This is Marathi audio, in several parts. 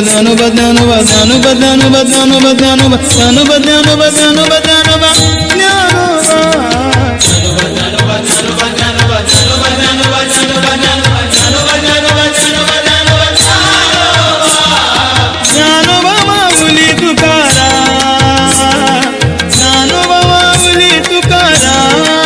ज्ञानोबा ज्ञानोबा ज्ञानोबा ज्ञानोबा ज्ञानोबा ज्ञानोबा ज्ञानोबा ज्ञानोबा ज्ञानोबा ज्ञानोबा ज्ञानोबा माऊली तुकाराम ज्ञानोबा माऊली तुकाराम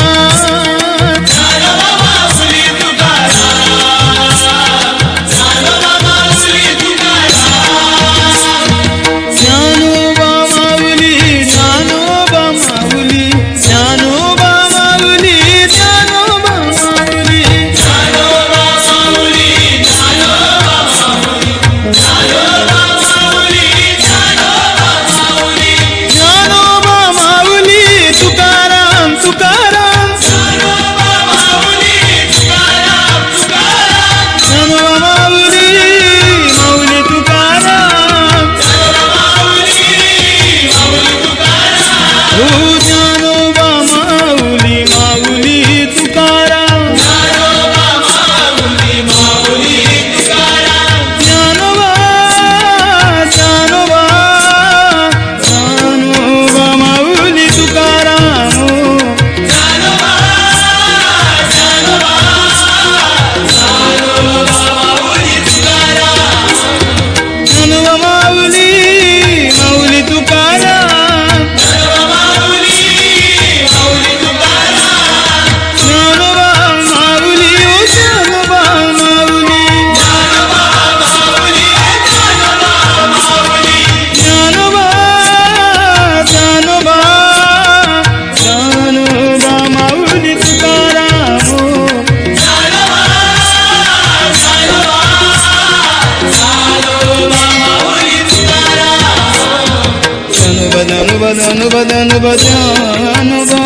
ज्ञानोबा ज्ञानोबा ज्ञानोबा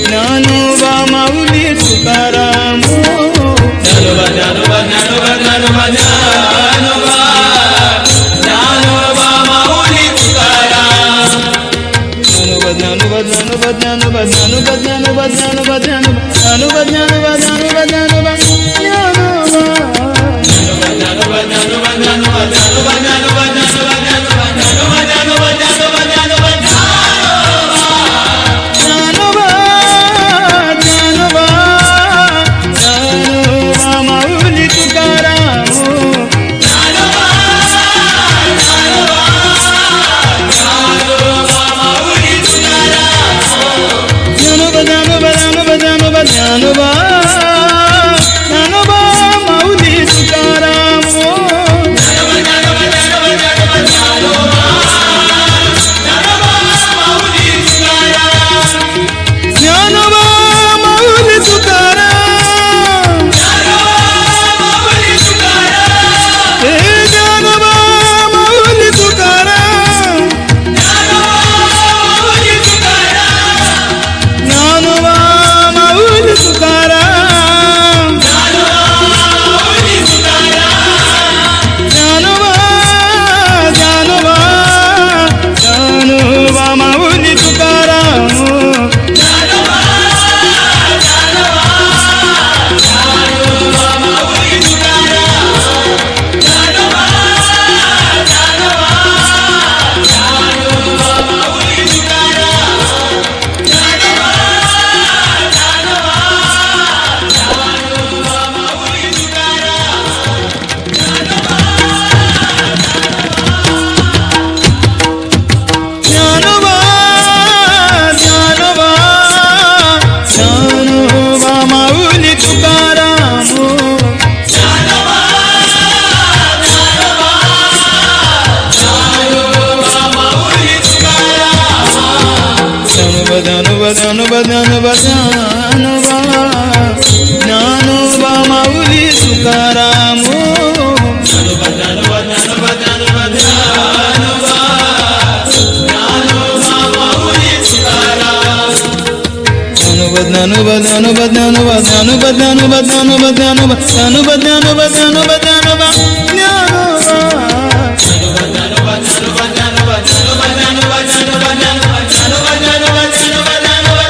ज्ञानोबा माऊली तुकाराम ज्ञानोबा ज्ञानोबा ज्ञानोबा ज्ञानोबा ज्ञानोबा ज्ञानोबा माऊली तुकाराम ज्ञानोबा ज्ञानोबा ज्ञानोबा ज्ञानोबा ज्ञानोबा ज्ञानोबा ज्ञानोबा ज्ञानोबा ज्ञानोबा ज्ञानोबा ज्ञानोबा ज्ञानोबा ज्ञानोबा माऊली तुकाराम ज्ञानोबा माऊली तुकाराम हे ज्ञानोबा माऊली तुकाराम ज्ञानोबा तुकाराम ज्ञानोबा ज्ञानोबा ज्ञानोबा माऊली तुकाराम ज्ञानोबा ज्ञानोबा ज्ञानोबा ज्ञानोबा ज्ञानोबा माऊली तुकाराम ज्ञानोबा ज्ञानोबा ज्ञानोबा ज्ञानोबा ज्ञानोबा ज्ञानोबा माऊली तुकाराम ज्ञानोबा ज्ञानोबा ज्ञानोबा ज्ञानोबा ज्ञानोबा ज्ञानोबा ज्ञानोबा ज्ञानोबा ज्ञानोबा ज्ञानोबा ज्ञानोबा ज्ञानोबा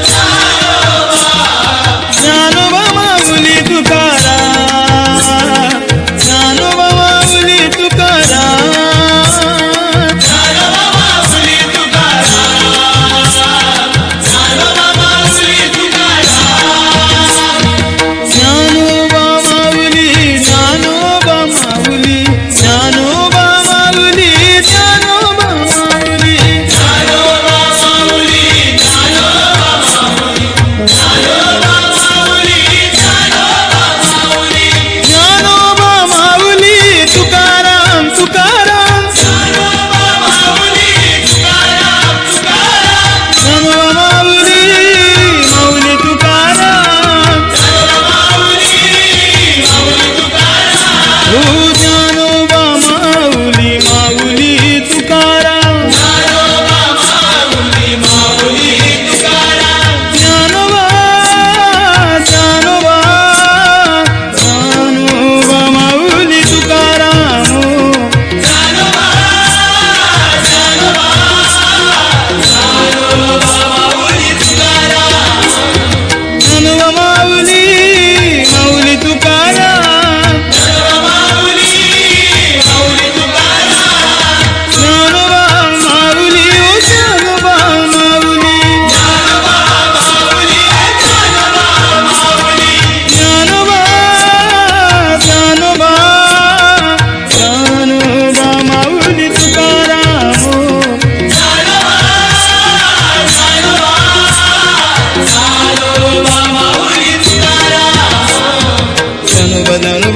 ज्ञानोबा माऊली तुकाराम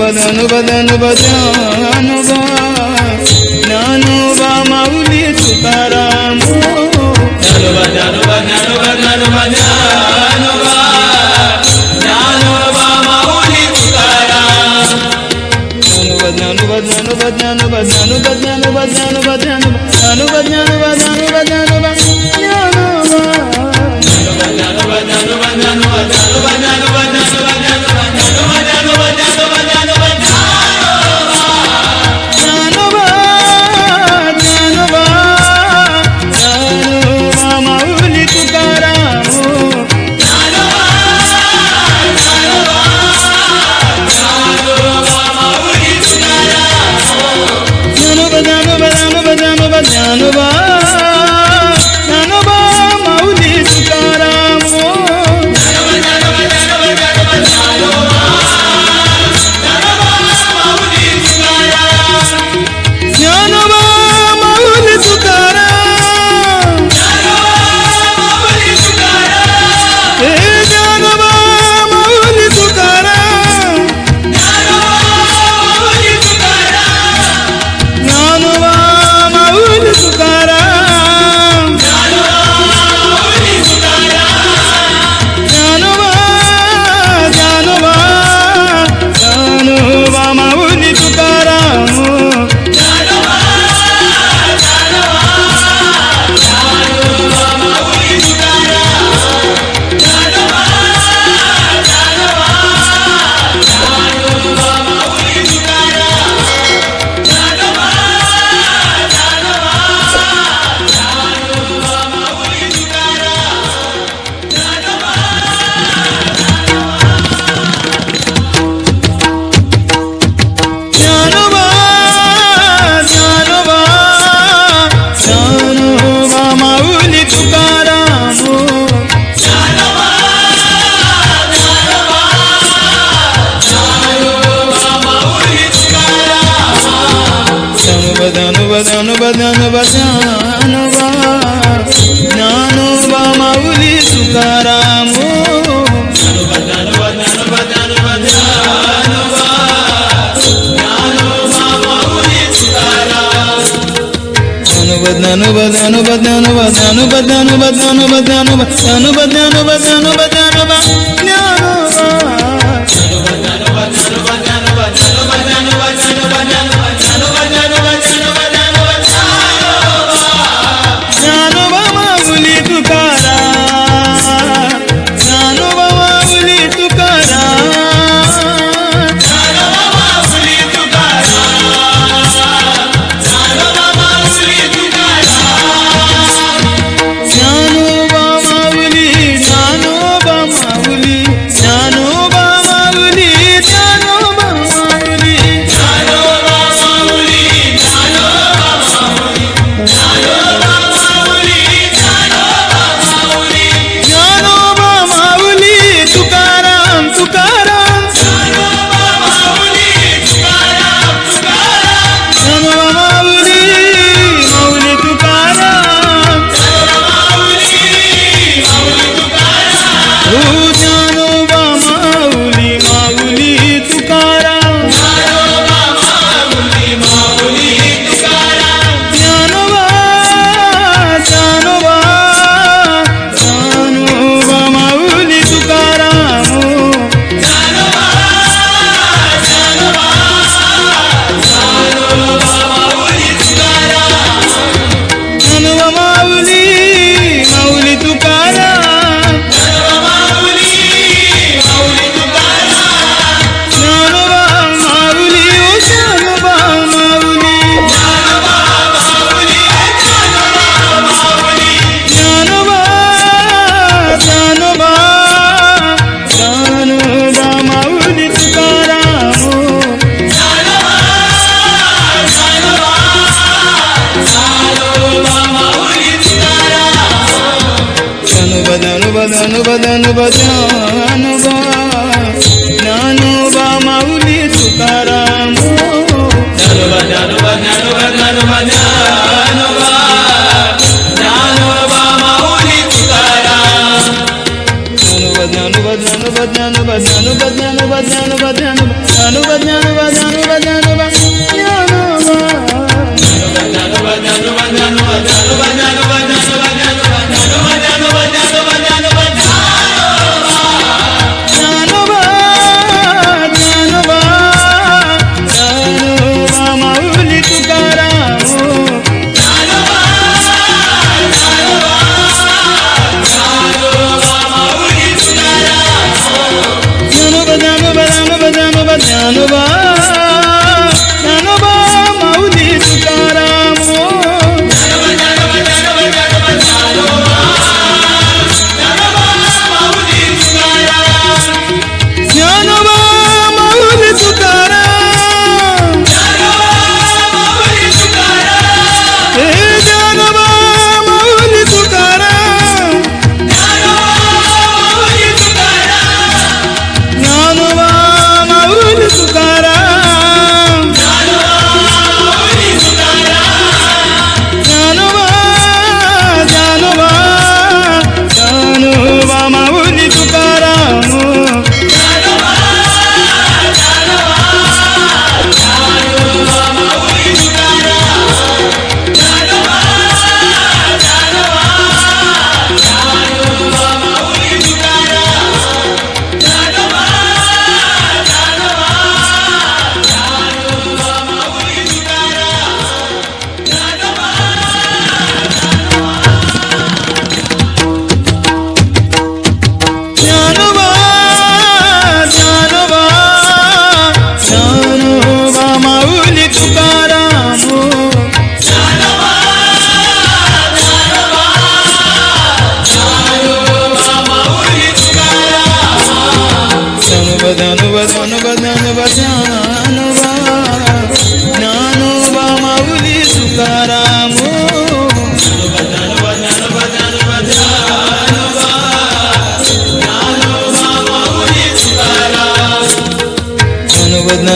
ज्ञानोबा ज्ञानोबा माऊली तुकाराम ज्ञानोबा ज्ञानोबा ज्ञानोबा ज्ञानोबा ज्ञानोबा ज्ञानोबा माऊली तुकाराम ज्ञानोबा ज्ञानोबा ज्ञानोबा ज्ञानोबा ज्ञानोबा ज्ञानोबा ज्ञानोबा ज्ञानोबा ज्ञानोबा ज्ञानोबा ज्ञानोबा ज्ञानोबा माऊली तुकाराम ज्ञानोबा ज्ञानोबा ज्ञानोबा ज्ञानोबा ज्ञानोबा ज्ञानोबा माऊली तुकाराम ज्ञानोबा ज्ञानोबा ज्ञानोबा ज्ञानोबा ज्ञानोबा ज्ञानोबा ज्ञानोबा ज्ञानोबा ज्ञानोबा ज्ञानोबा ज्ञानोबा ज्ञानोबा ज्ञानोबा ज्ञानोबा माऊली तुकाराम ज्ञानोबा ज्ञानोबा ज्ञानोबा ज्ञानोबा ज्ञानोबा ज्ञानोबा माऊली तुकाराम ज्ञानोबा ज्ञानोबा ज्ञानोबा ज्ञानोबा ज्ञानोबा ज्ञानोबा ज्ञानोबा ज्ञानोबा ज्ञानोबा ज्ञानोबा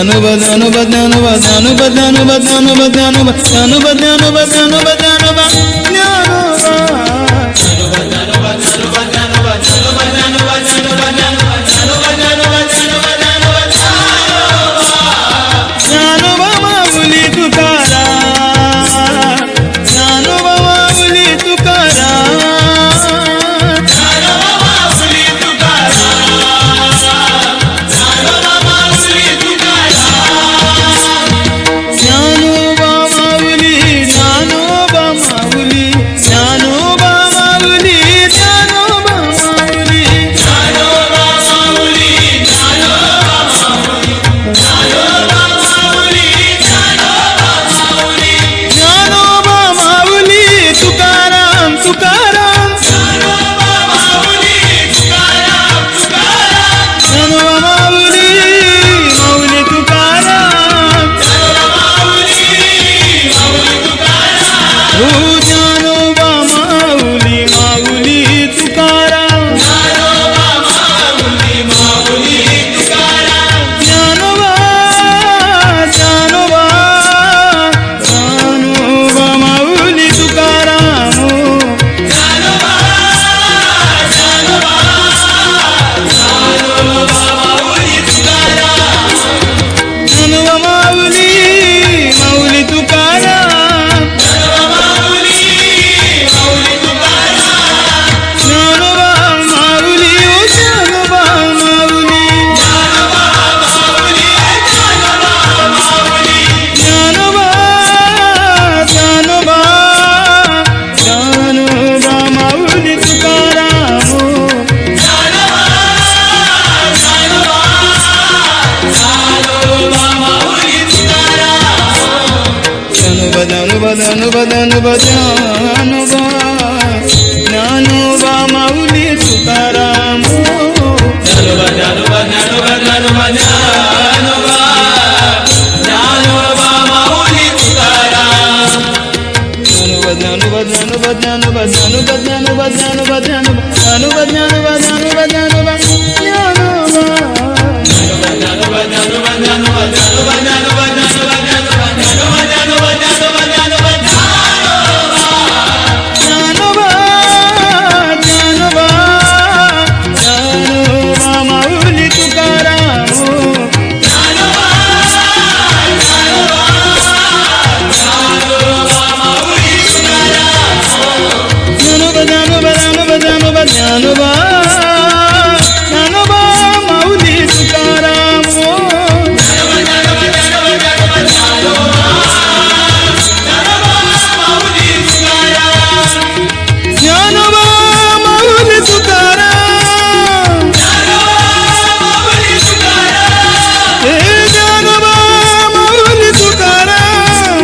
ज्ञानोबा ज्ञानोबा ज्ञानोबा ज्ञानोबा ज्ञानोबा ज्ञानोबा ज्ञानोबा ज्ञानोबा ज्ञानोबा ज्ञानोबा ज्ञानोबा ज्ञानोबा माऊली तुकाराम ज्ञानोबा माऊली तुकाराम ज्ञानोबा ज्ञानोबा माऊली तुकाराम ज्ञानोबा ज्ञानोबा ज्ञानोबा ज्ञानोबा ज्ञानोबा ज्ञानोबा माऊली तुकाराम ज्ञानोबा ज्ञानोबा ज्ञानोबा ज्ञानोबा ज्ञानोबा ज्ञानोबा ज्ञानोबा ज्ञानोबा ज्ञानोबा ज्ञानोबा ज्ञानोबा ज्ञानोबा ज्ञानोबा माऊली तुकाराम ज्ञानोबा माऊली तुकाराम हे ज्ञानोबा माऊली तुकाराम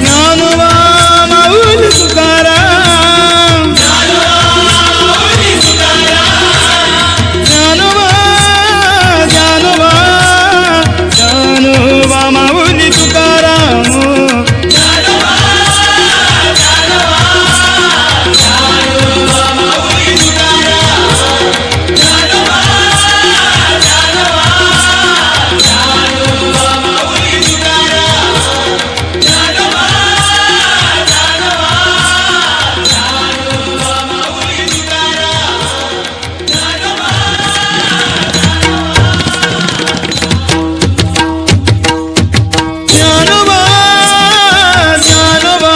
ज्ञानोबा तुकाराम ज्ञानोबा ज्ञानोबा ज्ञानोबा माऊली तुकाराम ज्ञानोबा ज्ञानोबा ज्ञानोबा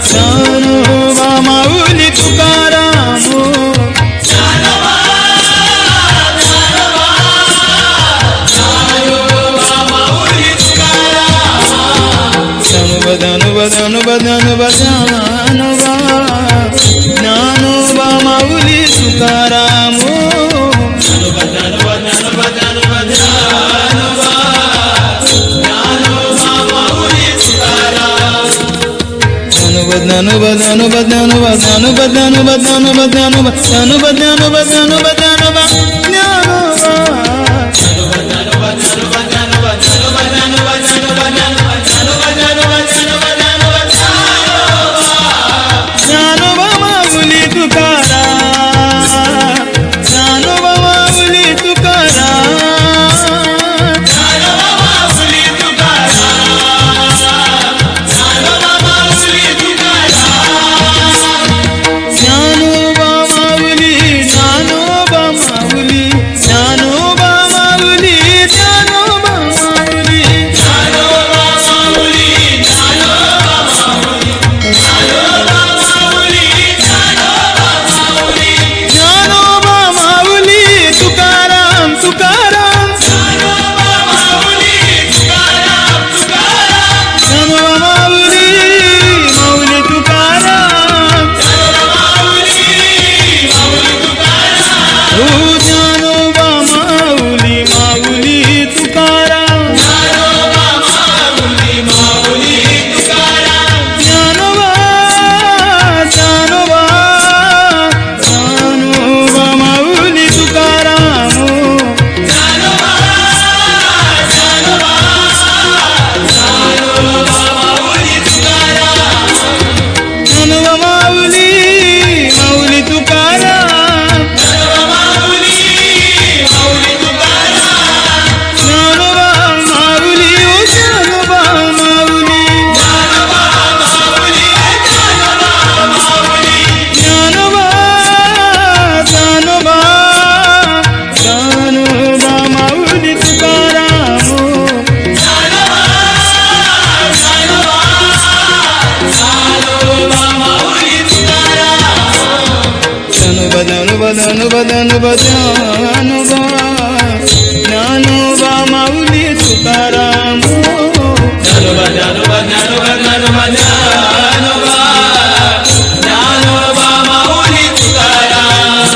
ज्ञानोबा माऊली तुकाराम ज्ञानोबा ज्ञानोबा ज्ञानोबा ज्ञानोबा ज्ञानोबा ज्ञानोबा माऊली तुकाराम ज्ञानोबा ज्ञानोबा ज्ञानोबा ज्ञानोबा ज्ञानोबा ज्ञानोबा ज्ञानोबा ज्ञानोबा ज्ञानोबा ज्ञानोबा ज्ञानोबा ज्ञानोबा ज्ञानोबा माऊली तुकाराम ज्ञानोबा ज्ञानोबा ज्ञानोबा माऊली तुकाराम ज्ञानोबा ज्ञानोबा ज्ञानोबा ज्ञानोबा ज्ञानोबा ज्ञानोबा माऊली तुकाराम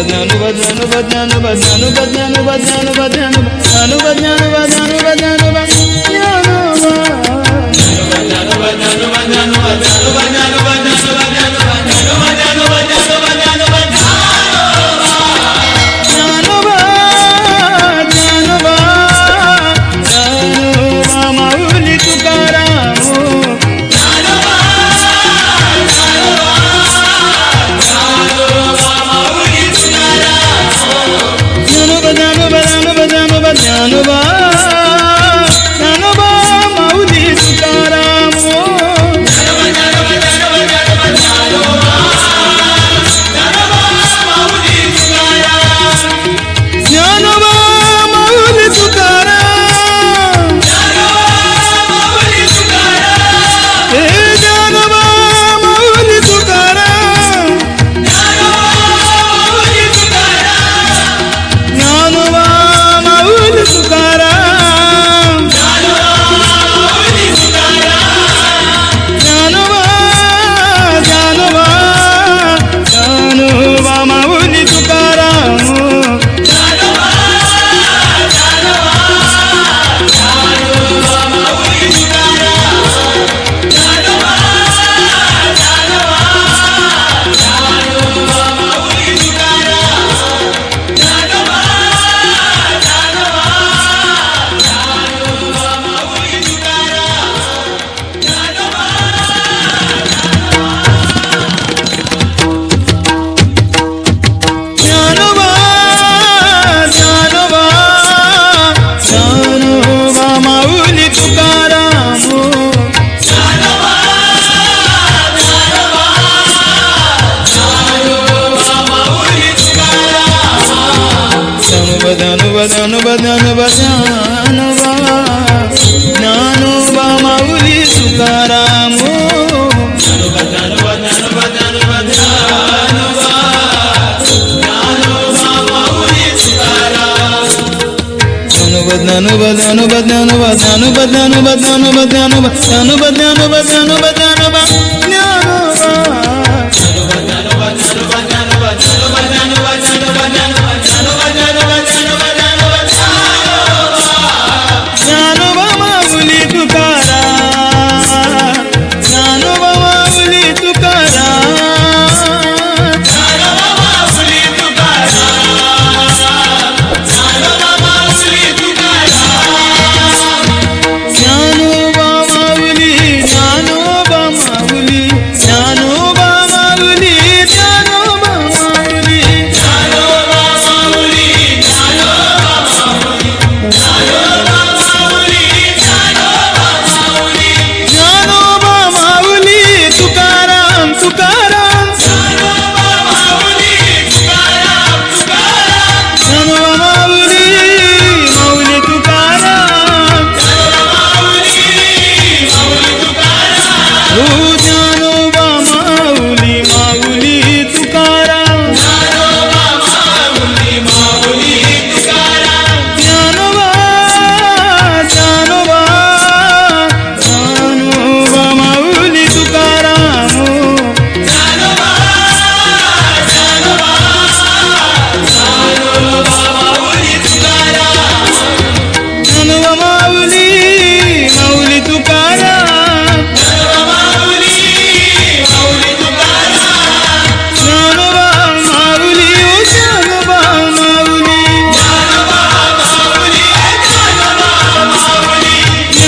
ज्ञानोबा ज्ञानोबा ज्ञानोबा ज्ञानोबा ज्ञानोबा ज्ञानोबा ज्ञानोबा ज्ञानोबा ज्ञानोबा ज्ञानोबा ज्ञानोबा ज्ञानोबा ज्ञानोबा ज्ञानोबा माऊली तुकाराम ज्ञानोबा ज्ञानोबा ज्ञानोबा ज्ञानोबा ज्ञानोबा ज्ञानोबा माऊली तुकाराम ज्ञानोबा ज्ञानोबा ज्ञानोबा ज्ञानोबा ज्ञानोबा ज्ञानोबा ज्ञानोबा ज्ञानोबा ज्ञानोबा ज्ञानोबा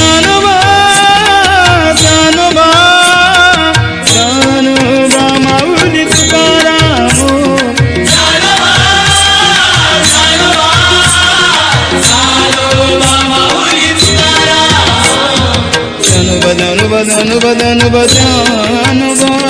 ज्ञानोबा ज्ञानोबा ज्ञानोबा ज्ञानोबा ज्ञानोबा ज्ञानोबा